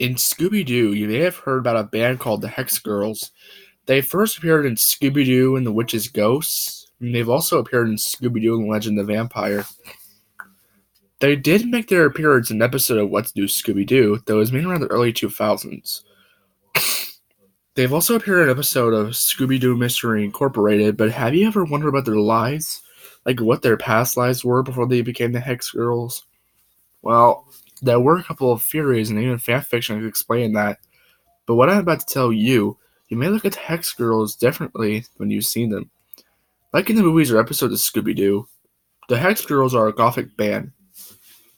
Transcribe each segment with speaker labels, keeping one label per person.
Speaker 1: In Scooby-Doo, you may have heard about a band called the Hex Girls. They first appeared in Scooby-Doo and the Witch's Ghosts, and they've also appeared in Scooby-Doo and the Legend of the Vampire. They did make their appearance in an episode of Let's Do Scooby-Doo, though it was made around the early 2000s. They've also appeared in an episode of Scooby-Doo Mystery Incorporated, but have you ever wondered about their lives? Like what their past lives were before they became the Hex Girls? Well, there were a couple of theories and even fanfiction that could explain that. But what I'm about to tell you, you may look at the Hex Girls differently when you've seen them. Like in the movies or episodes of Scooby-Doo, the Hex Girls are a gothic band,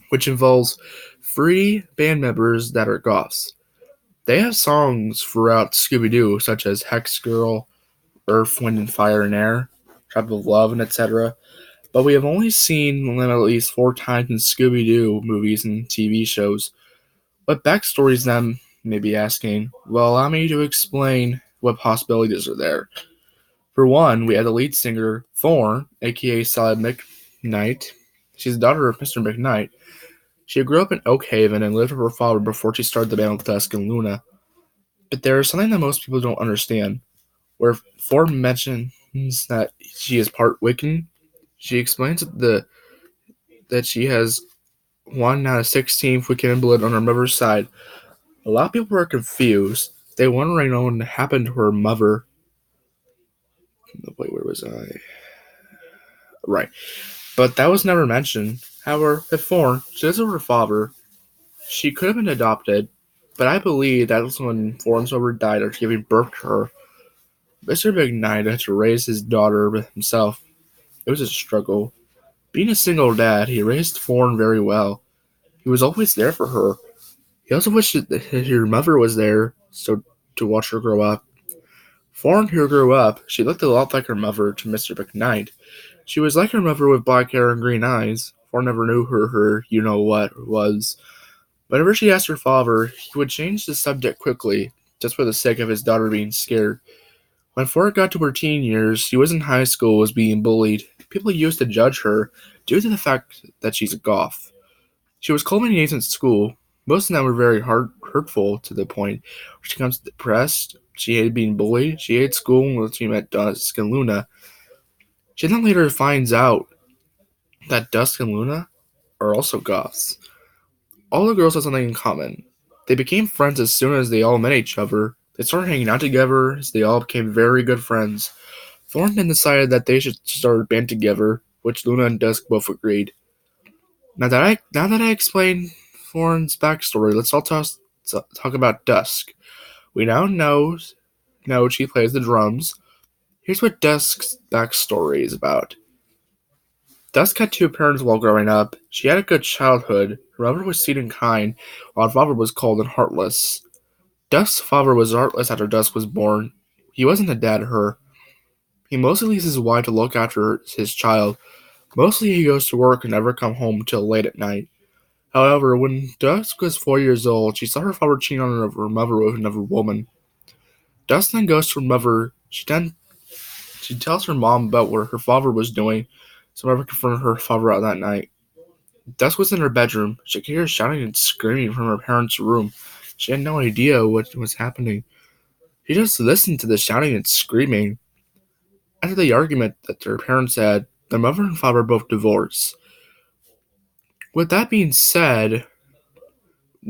Speaker 1: which involves 3 band members that are goths. They have songs throughout Scooby-Doo, such as Hex Girl, Earth, Wind and Fire and Air, Tribe of Love, and etc. But we have only seen them at least 4 times in Scooby-Doo movies and TV shows. What backstories them may be asking? Well, allow me to explain what possibilities are there. For one, we have the lead singer, Thorn, aka Sally McKnight. She's the daughter of Mr. McKnight. She grew up in Oak Haven and lived with her father before she started the band with Dusk and Luna. But there is something that most people don't understand. Where Thorn mentions that she is part Wiccan, she explains that she has 1 out of 16 Wiccan blood on her mother's side. A lot of people are confused. They wondering what happened to her mother. Wait, where was I? Right. But that was never mentioned. However, with Thorn, she lives with her father. She could have been adopted, but I believe that was when Thorn's mother died after giving birth to her. Mr. McKnight had to raise his daughter with himself. It was a struggle. Being a single dad, he raised Thorn very well. He was always there for her. He also wished that her mother was there to watch her grow up. Thorn, who grew up, she looked a lot like her mother to Mr. McKnight. She was like her mother with black hair and green eyes. Thorn never knew her you-know-what was. Whenever she asked her father, he would change the subject quickly, just for the sake of his daughter being scared. When Thorn got to her teen years, she was in high school and was being bullied. People used to judge her due to the fact that she's a goth. She was called many names in school. Most of them were very hurtful to the point where she becomes depressed. She hated being bullied. She hated school when she met Dusk and Luna. She then later finds out that Dusk and Luna are also goths. All the girls have something in common. They became friends as soon as they all met each other. They started hanging out together as they all became very good friends. Thorn then decided that they should start a band together, which Luna and Dusk both agreed. Now that I explained Thorn's backstory, let's all talk about Dusk. We now know she plays the drums. Here's what Dusk's backstory is about. Dusk had 2 parents while growing up. She had a good childhood. Her mother was sweet and kind, while her father was cold and heartless. Dusk's father was heartless after Dusk was born. He wasn't a dad to her. He mostly leaves his wife to look after his child. Mostly he goes to work and never come home till late at night. However, when Dusk was 4 years old, she saw her father cheating on her mother with another woman. Dusk then goes to her mother. She tells her mom about what her father was doing, so mother confronted her father out that night. Dusk was in her bedroom. She could hear shouting and screaming from her parents' room. She had no idea what was happening. She just listened to the shouting and screaming. After the argument that their parents had, their mother and father both divorced. With that being said,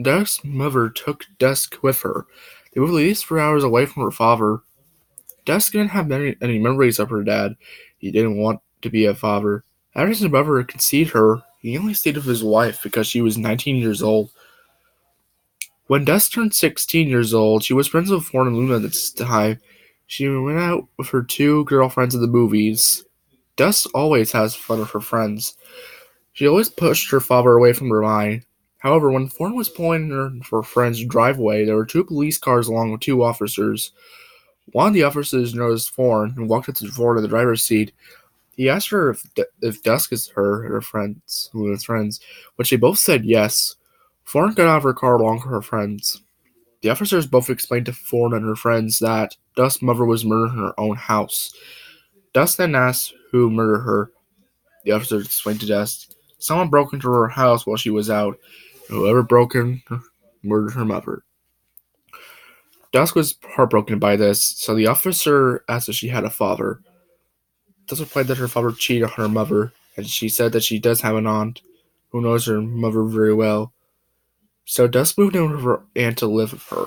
Speaker 1: Dusk's mother took Dusk with her. They moved at least 4 hours away from her father. Dusk didn't have any memories of her dad. He didn't want to be a father. After his mother conceived her, he only stayed with his wife because she was 19 years old. When Dusk turned 16 years old, she was friends with Thorn and Luna at this time. She went out with her 2 girlfriends in the movies. Dusk always has fun with her friends. She always pushed her father away from her mind. However, when Thorn was pulling her for her friend's driveway, there were 2 police cars along with 2 officers. One of the officers noticed Thorn and walked up to Thorn in the driver's seat. He asked her if Dusk is her and her friends, Luna's friends, which they both said yes. Thorn got out of her car along with her friends. The officers both explained to Thorn and her friends that Dusk's mother was murdered in her own house. Dusk then asked who murdered her. The officers explained to Dusk, someone broke into her house while she was out, and whoever broke in murdered her mother. Dusk was heartbroken by this, so the officer asked if she had a father. Dusk replied that her father cheated on her mother, and she said that she does have an aunt who knows her mother very well. So Dusk moved in with her aunt to live with her.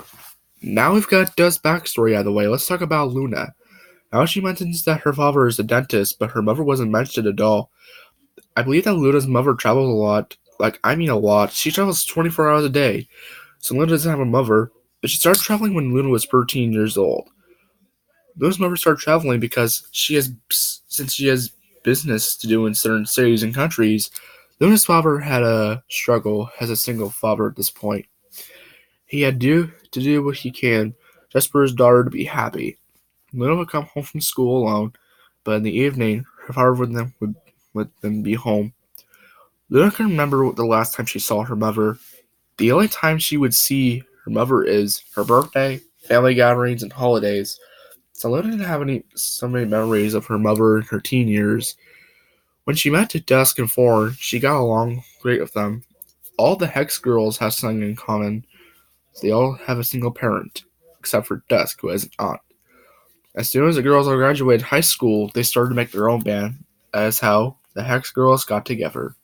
Speaker 1: Now we've got Dusk's backstory out of the way. Let's talk about Luna. Now she mentions that her father is a dentist, but her mother wasn't mentioned at all. I believe that Luna's mother travels a lot. Like, I mean a lot. She travels 24 hours a day. So Luna doesn't have a mother, but she started traveling when Luna was 13 years old. Luna's mother started traveling because since she has business to do in certain cities and countries, Luna's father had a struggle as a single father at this point. He had to do what he can just for his daughter to be happy. Luna would come home from school alone, but in the evening, her father would then be home. Luna can remember the last time she saw her mother. The only time she would see her mother is her birthday, family gatherings, and holidays. So Luna didn't have so many memories of her mother in her teen years. When she met Dusk and Fawn, she got along great with them. All the Hex girls have something in common. They all have a single parent, except for Dusk, who has an aunt. As soon as the girls all graduated high school, they started to make their own band. That is how the Hex girls got together.